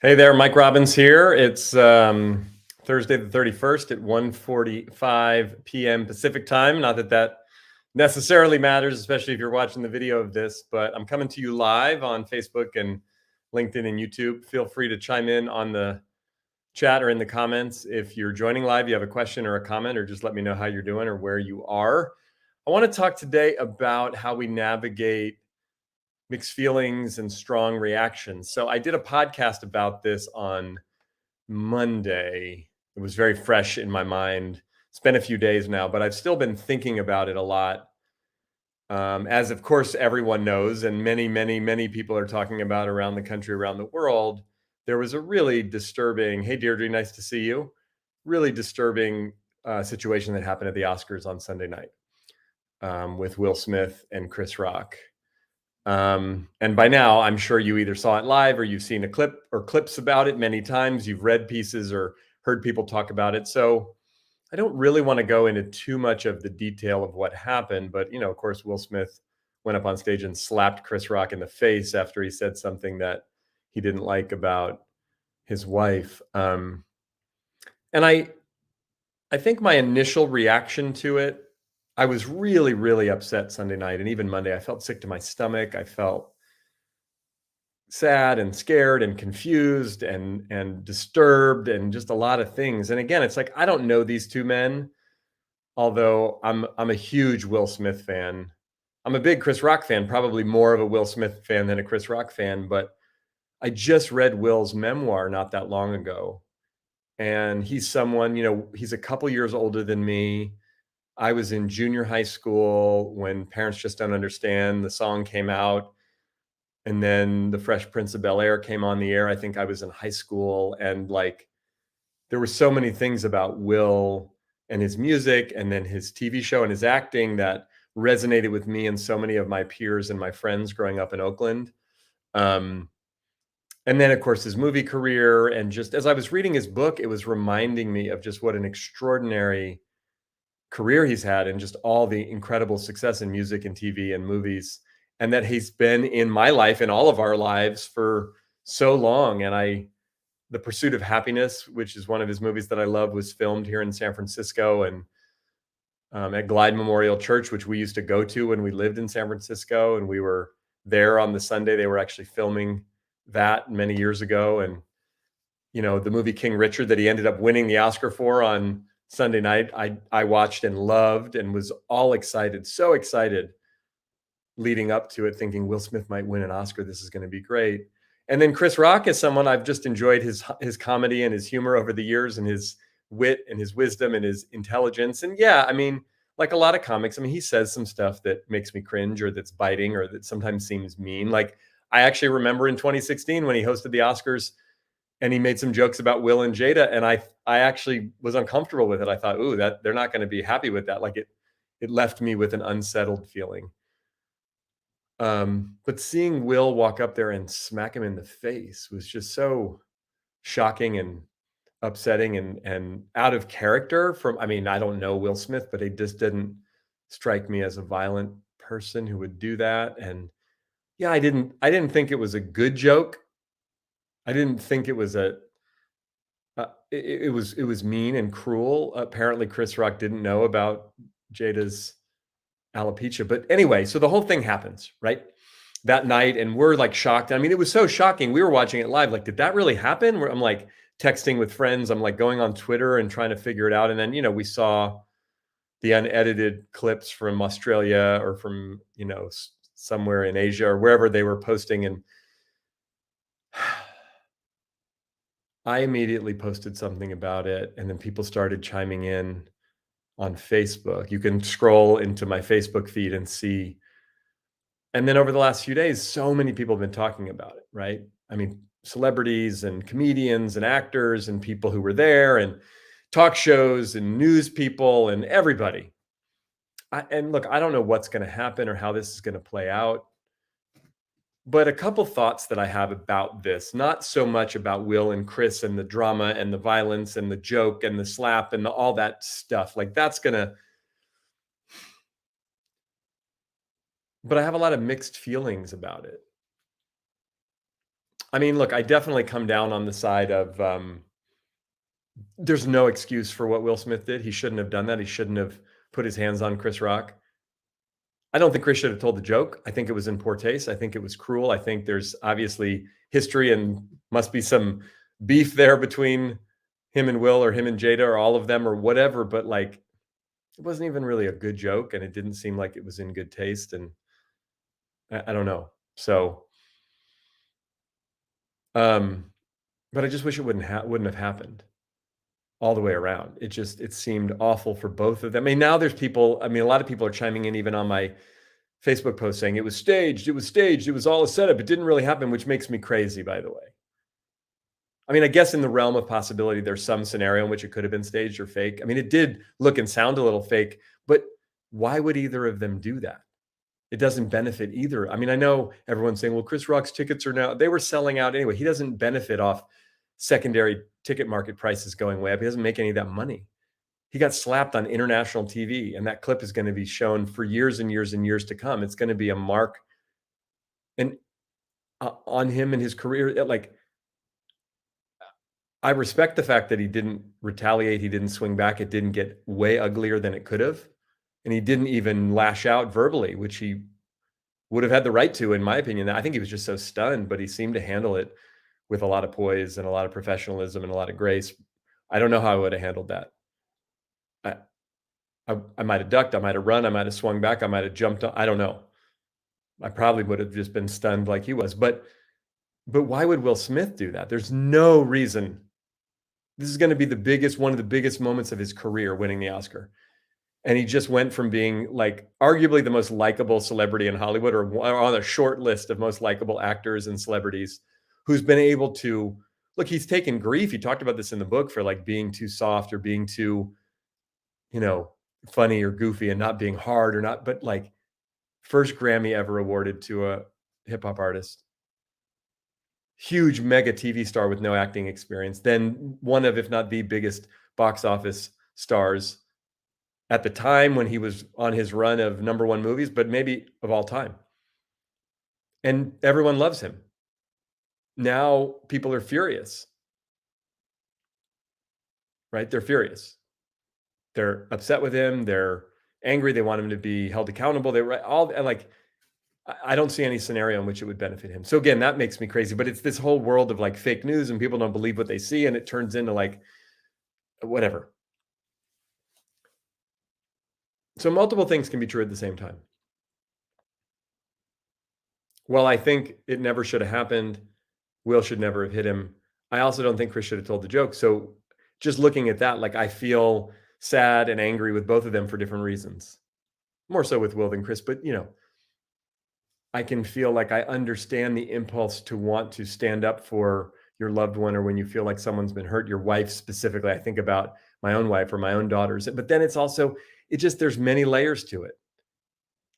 Hey there, Mike Robbins here. It's Thursday the 31st at 1:45 p.m. Pacific time. Not that that necessarily matters, especially if you're watching the video of this, but I'm coming to you live on Facebook and LinkedIn and YouTube. Feel free to chime in on the chat or in the comments. If you're joining live, you have a question or a comment, or just let me know how you're doing or where you are. I want to talk today about how we navigate mixed feelings and strong reactions. So I did a podcast about this on Monday. It was very fresh in my mind. It's been a few days now, but I've still been thinking about it a lot. As of course everyone knows, and many people are talking about around the country, around the world, there was a really disturbing, hey Deirdre, nice to see you, really disturbing situation that happened at the Oscars on Sunday night with Will Smith and Chris Rock. And by now, I'm sure you either saw it live or you've seen a clip or clips about it many times. You've read pieces or heard people talk about it. So I don't really want to go into too much of the detail of what happened. But, of course, Will Smith went up on stage and slapped Chris Rock in the face after he said something that he didn't like about his wife. And I think my initial reaction to it, I was really upset Sunday night and even Monday. I felt sick to my stomach. I felt sad and scared and confused and disturbed and just a lot of things. And again, it's like I don't know these two men, although I'm a huge Will Smith fan. I'm a big Chris Rock fan, probably more of a Will Smith fan than a Chris Rock fan, but I just read Will's memoir not that long ago. And he's someone, he's a couple years older than me. I was in junior high school when Parents Just Don't Understand, the song came out. And then The Fresh Prince of Bel-Air came on the air. I think I was in high school. And there were so many things about Will and his music and then his TV show and his acting that resonated with me and so many of my peers and my friends growing up in Oakland. And then, of course, his movie career. And just as I was reading his book, it was reminding me of just what an extraordinary career he's had and just all the incredible success in music and TV and movies, and that he's been in my life and all of our lives for so long. And The Pursuit of Happiness, which is one of his movies that I love, was filmed here in San Francisco and at Glide Memorial Church, which we used to go to when we lived in San Francisco. And we were there on the Sunday. They were actually filming that many years ago. And, the movie King Richard that he ended up winning the Oscar for on Sunday night, I watched and loved and was all excited, so excited leading up to it, thinking Will Smith might win an Oscar. This is going to be great. And then Chris Rock is someone I've just enjoyed his comedy and his humor over the years and his wit and his wisdom and his intelligence. And yeah, I mean, like a lot of comics, I mean, he says some stuff that makes me cringe or that's biting or that sometimes seems mean. Like I actually remember in 2016 when he hosted the Oscars and he made some jokes about Will and Jada, and I actually was uncomfortable with it. I thought, ooh, that they're not going to be happy with that. Like it left me with an unsettled feeling. But seeing Will walk up there and smack him in the face was just so shocking and upsetting and out of character from, I mean, I don't know Will Smith, but he just didn't strike me as a violent person who would do that. And yeah, I didn't think it was a good joke. I didn't think it was it was mean and cruel. Apparently, Chris Rock didn't know about Jada's alopecia. But anyway, so the whole thing happens, right? That night, and we're like shocked. I mean, it was so shocking. We were watching it live. Like, did that really happen? I'm like texting with friends. I'm like going on Twitter and trying to figure it out. And then, we saw the unedited clips from Australia or from, somewhere in Asia or wherever they were posting. And I immediately posted something about it, and then people started chiming in on Facebook. You can scroll into my Facebook feed and see. And then over the last few days, so many people have been talking about it, right? I mean, celebrities and comedians and actors and people who were there and talk shows and news people and everybody. And look, I don't know what's going to happen or how this is going to play out. But a couple thoughts that I have about this, not so much about Will and Chris and the drama and the violence and the joke and the slap and all that stuff. Like that's gonna, but I have a lot of mixed feelings about it. I mean, look, I definitely come down on the side of there's no excuse for what Will Smith did. He shouldn't have done that. He shouldn't have put his hands on Chris Rock. I don't think Chris should have told the joke. I think it was in poor taste. I think it was cruel. I think there's obviously history and must be some beef there between him and Will or him and Jada or all of them or whatever. But like, it wasn't even really a good joke, and it didn't seem like it was in good taste. And I don't know. So, um, but I just wish it wouldn't have happened all the way around. It seemed awful for both of them. I mean, now there's people. I mean, a lot of people are chiming in even on my Facebook post saying it was staged. It was staged. It was all a setup. It didn't really happen, which makes me crazy, by the way. I mean, I guess in the realm of possibility, there's some scenario in which it could have been staged or fake. I mean, it did look and sound a little fake, but why would either of them do that? It doesn't benefit either. I mean, I know everyone's saying, well, Chris Rock's tickets are now, they were selling out anyway. He doesn't benefit off secondary ticket market prices going way up. He doesn't make any of that money. He got slapped on international TV, and that clip is going to be shown for years and years and years to come. It's going to be a mark and on him and his career. Like, I respect the fact that he didn't retaliate. He didn't swing back. It didn't get way uglier than it could have. And he didn't even lash out verbally, which he would have had the right to, in my opinion. I think he was just so stunned, but he seemed to handle it with a lot of poise and a lot of professionalism and a lot of grace. I don't know how I would have handled that. I, I might have ducked. I might have run. I might have swung back. I might have jumped. I don't know. I probably would have just been stunned like he was. But why would Will Smith do that? There's no reason. This is going to be one of the biggest moments of his career, winning the Oscar. And he just went from being like arguably the most likable celebrity in Hollywood, or on a short list of most likable actors and celebrities, who's been able to look. He's taken grief. He talked about this in the book for like being too soft or being too, funny or goofy and not being hard or not. But like, first Grammy ever awarded to a hip hop artist. Huge mega TV star with no acting experience. Then one of, if not the biggest box office stars at the time when he was on his run of number one movies, but maybe of all time. And everyone loves him. Now people are furious, right? They're furious. They're upset with him. They're angry. They want him to be held accountable. I don't see any scenario in which it would benefit him. So again, that makes me crazy, but it's this whole world of like fake news and people don't believe what they see. And it turns into like, whatever. So multiple things can be true at the same time. Well, I think it never should have happened. Will should never have hit him. I also don't think Chris should have told the joke. So just looking at that, like, I feel sad and angry with both of them for different reasons. More so with Will than Chris, but I can feel like I understand the impulse to want to stand up for your loved one, or when you feel like someone's been hurt, your wife specifically. I think about my own wife or my own daughters, but then it's also, there's many layers to it.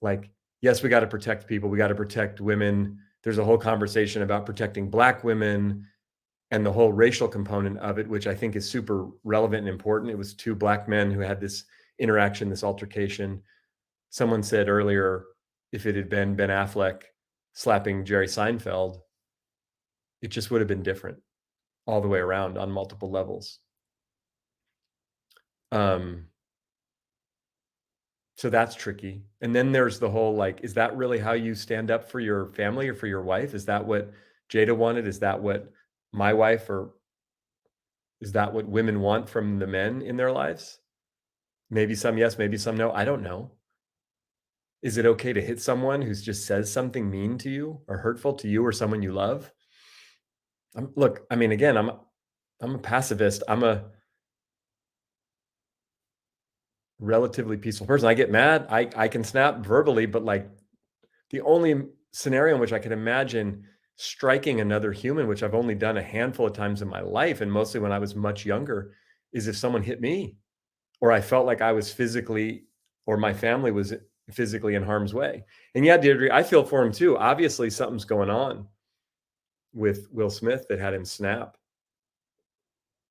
Like, yes, we got to protect people. We got to protect women. There's a whole conversation about protecting Black women and the whole racial component of it, which I think is super relevant and important. It was two Black men who had this interaction, this altercation. Someone said earlier, if it had been Ben Affleck slapping Jerry Seinfeld, it just would have been different all the way around on multiple levels. So that's tricky. And then there's the whole, like, is that really how you stand up for your family or for your wife? Is that what Jada wanted? Is that what my wife, or is that what women want from the men in their lives? Maybe some yes, maybe some no. I don't know. Is it okay to hit someone who just says something mean to you or hurtful to you or someone you love? Look, I mean, again, I'm a pacifist. I'm a relatively peaceful person. I get mad. I can snap verbally, but like, the only scenario in which I can imagine striking another human, which I've only done a handful of times in my life, and mostly when I was much younger, is if someone hit me, or I felt like I was physically, or my family was physically in harm's way. And yeah, Deirdre, I feel for him too. Obviously, something's going on with Will Smith that had him snap.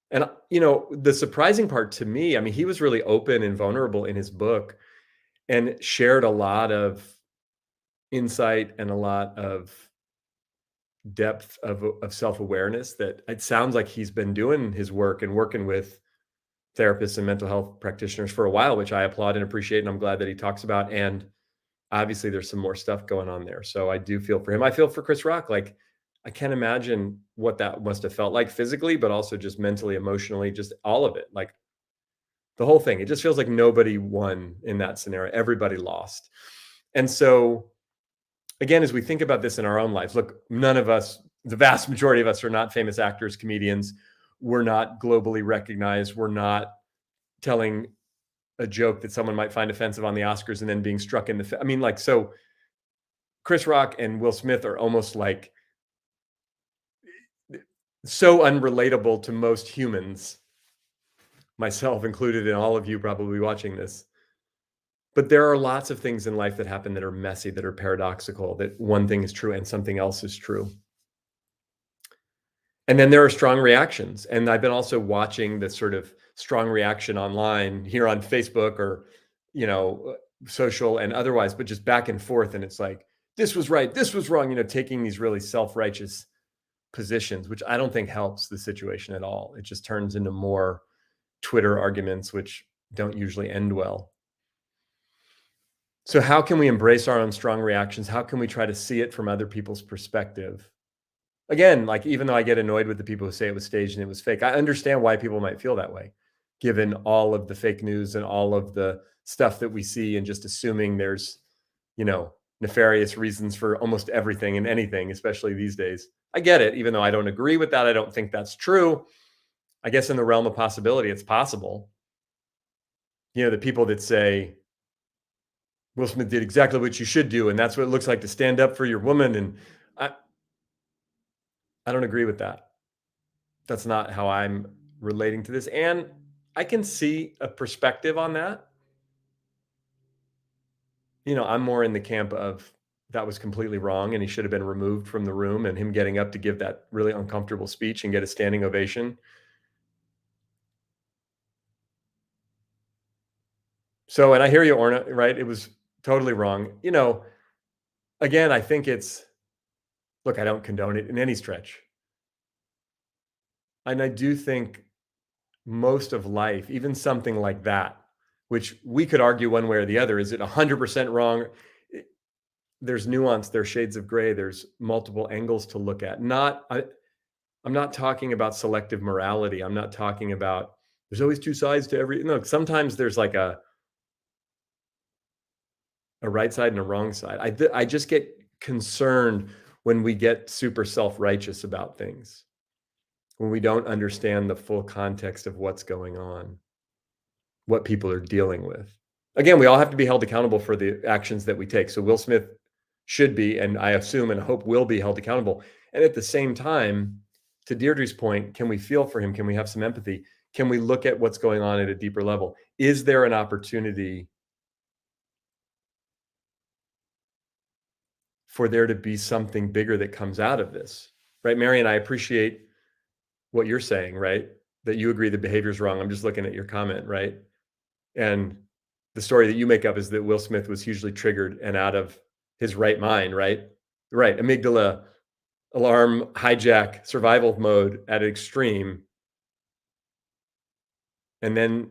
And, the surprising part to me, I mean, he was really open and vulnerable in his book and shared a lot of insight and a lot of depth of self-awareness that it sounds like he's been doing his work and working with therapists and mental health practitioners for a while, which I applaud and appreciate. And I'm glad that he talks about. And obviously there's some more stuff going on there. So I do feel for him. I feel for Chris Rock. Like, I can't imagine what that must have felt like physically, but also just mentally, emotionally, just all of it. Like the whole thing. It just feels like nobody won in that scenario. Everybody lost. And so again, as we think about this in our own lives, look, none of us, the vast majority of us, are not famous actors, comedians. We're not globally recognized. We're not telling a joke that someone might find offensive on the Oscars and then being struck in the I mean, like, so Chris Rock and Will Smith are almost like so unrelatable to most humans, myself included, and all of you probably watching this. But there are lots of things in life that happen that are messy, that are paradoxical, that one thing is true and something else is true. And then there are strong reactions. And I've been also watching the sort of strong reaction online here on Facebook or, social and otherwise, but just back and forth. And it's like, this was right, this was wrong, taking these really self-righteous positions, which I don't think helps the situation at all. It just turns into more Twitter arguments, which don't usually end well. So how can we embrace our own strong reactions? How can we try to see it from other people's perspective? Again, like, even though I get annoyed with the people who say it was staged and it was fake, I understand why people might feel that way, given all of the fake news and all of the stuff that we see, and just assuming there's, nefarious reasons for almost everything and anything, especially these days. I get it, even though I don't agree with that. I don't think that's true. I guess in the realm of possibility, it's possible. The people that say Will Smith did exactly what you should do, and that's what it looks like to stand up for your woman. And I don't agree with that. That's not how I'm relating to this. And I can see a perspective on that. I'm more in the camp of that was completely wrong and he should have been removed from the room, and him getting up to give that really uncomfortable speech and get a standing ovation. So, and I hear you, Orna, right? It was totally wrong. Again, I think look, I don't condone it in any stretch. And I do think most of life, even something like that, which we could argue one way or the other, is it 100% wrong? There's nuance, there's shades of gray, there's multiple angles to look at. I'm not talking about selective morality. I'm not talking about there's always two sides to every. No, sometimes there's like a right side and a wrong side. I just get concerned when we get super self-righteous about things, when we don't understand the full context of what's going on, what people are dealing with. Again, we all have to be held accountable for the actions that we take. So Will Smith should be, and I assume and hope will be, held accountable. And at the same time, to Deirdre's point, can we feel for him? Can we have some empathy? Can we look at what's going on at a deeper level? Is there an opportunity for there to be something bigger that comes out of this? Right, Marion, I appreciate what you're saying, right? That you agree the behavior is wrong. I'm just looking at your comment, right? And the story that you make up is that Will Smith was hugely triggered and out of his right mind, right? Right, amygdala, alarm, hijack, survival mode at an extreme. And then,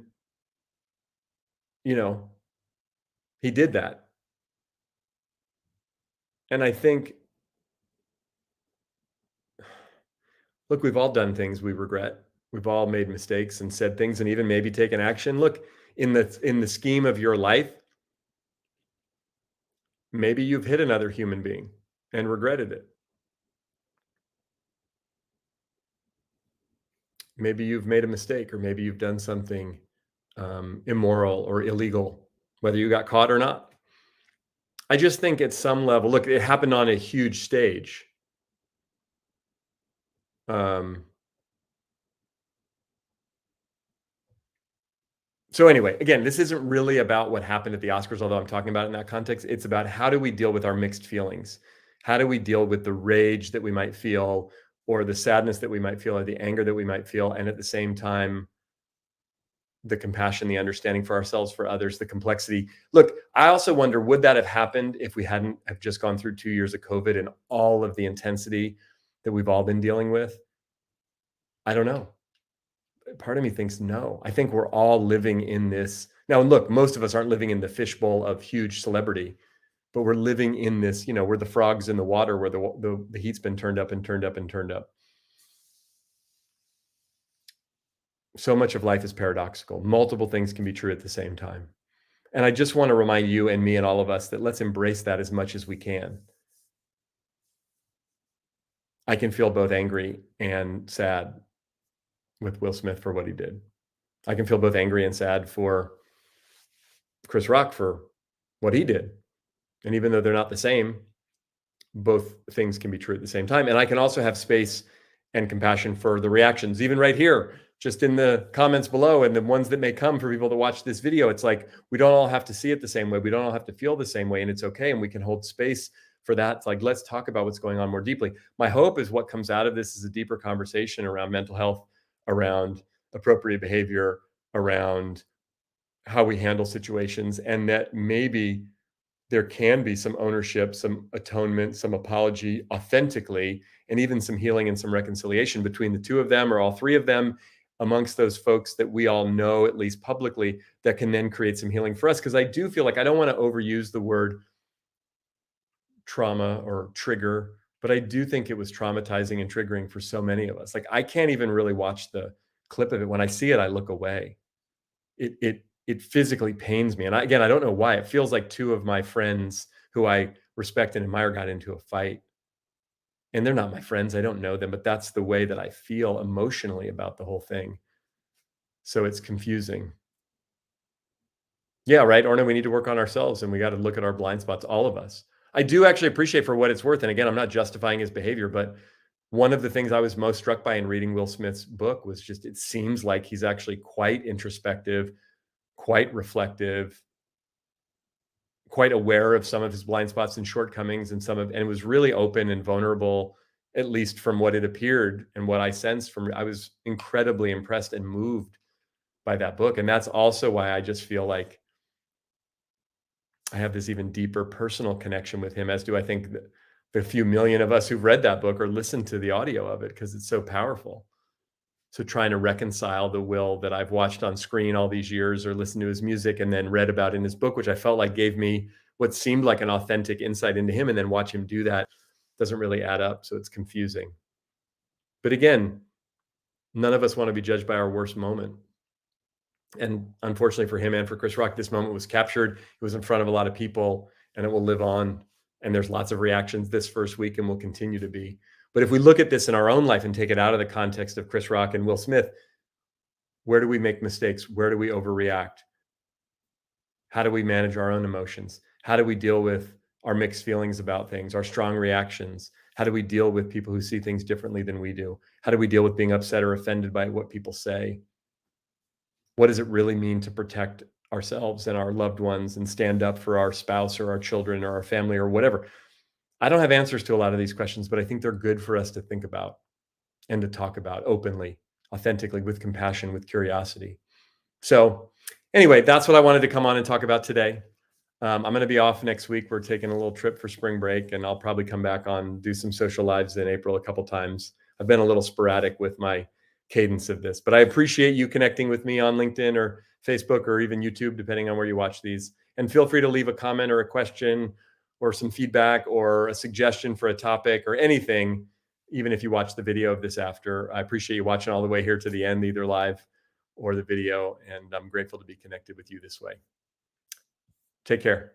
he did that. And I think, look, we've all done things we regret. We've all made mistakes and said things and even maybe taken action. Look, in the scheme of your life, maybe you've hit another human being and regretted it. Maybe you've made a mistake, or maybe you've done something immoral or illegal, whether you got caught or not. I just think at some level, look, it happened on a huge stage. So anyway, again, this isn't really about what happened at the Oscars, although I'm talking about it in that context. It's about how do we deal with our mixed feelings? How do we deal with the rage that we might feel, or the sadness that we might feel, or the anger that we might feel, and at the same time, the compassion, the understanding for ourselves, for others, the complexity. Look, I also wonder, would that have happened if we hadn't have just gone through 2 years of COVID and all of the intensity that we've all been dealing with? I don't know. Part of me thinks no. I think we're all living in this. Now, look, most of us aren't living in the fishbowl of huge celebrity, but we're living in this, we're the frogs in the water where the heat's been turned up and turned up and turned up. So much of life is paradoxical. Multiple things can be true at the same time. And I just want to remind you and me and all of us that let's embrace that as much as we can. I can feel both angry and sad with Will Smith for what he did. I can feel both angry and sad for Chris Rock for what he did. And even though they're not the same, both things can be true at the same time. And I can also have space and compassion for the reactions, even right here, just in the comments below and the ones that may come for people to watch this video. It's like, we don't all have to see it the same way. We don't all have to feel the same way. And it's okay. And we can hold space for that. It's like, let's talk about what's going on more deeply. My hope is what comes out of this is a deeper conversation around mental health, around appropriate behavior, around how we handle situations, and that maybe there can be some ownership, some atonement, some apology authentically, and even some healing and some reconciliation between the two of them or all three of them amongst those folks that we all know, at least publicly, that can then create some healing for us. Because I do feel like I don't want to overuse the word trauma or trigger, but I do think it was traumatizing and triggering for so many of us. Like, I can't even really watch the clip of it. When I see it, I look away. It physically pains me. And again, I don't know why. It feels like two of my friends who I respect and admire got into a fight. And they're not my friends. I don't know them, but that's the way that I feel emotionally about the whole thing. So it's confusing. Yeah, right. Orna, we need to work on ourselves and we got to look at our blind spots, all of us. I do actually appreciate for what it's worth. And again, I'm not justifying his behavior, but one of the things I was most struck by in reading Will Smith's book was just, it seems like he's actually quite introspective, quite reflective, quite aware of some of his blind spots and shortcomings and was really open and vulnerable, at least from what it appeared and what I sensed from. I was incredibly impressed and moved by that book. And that's also why I just feel like I have this even deeper personal connection with him, as do I think the few million of us who've read that book or listened to the audio of it, because it's so powerful. So trying to reconcile the Will that I've watched on screen all these years or listened to his music and then read about in his book, which I felt like gave me what seemed like an authentic insight into him, and then watch him do that doesn't really add up. So it's confusing. But again, none of us want to be judged by our worst moment. And unfortunately for him and for Chris Rock, this moment was captured. It was in front of a lot of people and it will live on. And there's lots of reactions this first week and will continue to be. But if we look at this in our own life and take it out of the context of Chris Rock and Will Smith, where do we make mistakes? Where do we overreact? How do we manage our own emotions? How do we deal with our mixed feelings about things, our strong reactions? How do we deal with people who see things differently than we do? How do we deal with being upset or offended by what people say? What does it really mean to protect ourselves and our loved ones and stand up for our spouse or our children or our family or whatever? I don't have answers to a lot of these questions, but I think they're good for us to think about and to talk about openly, authentically, with compassion, with curiosity. So anyway, that's what I wanted to come on and talk about today. I'm going to be off next week. We're taking a little trip for spring break, and I'll probably come back on, do some social lives in April a couple times. I've been a little sporadic with my cadence of this, but I appreciate you connecting with me on LinkedIn or Facebook or even YouTube, depending on where you watch these. And feel free to leave a comment or a question or some feedback or a suggestion for a topic or anything, even if you watch the video of this after. I appreciate you watching all the way here to the end, either live or the video. And I'm grateful to be connected with you this way. Take care.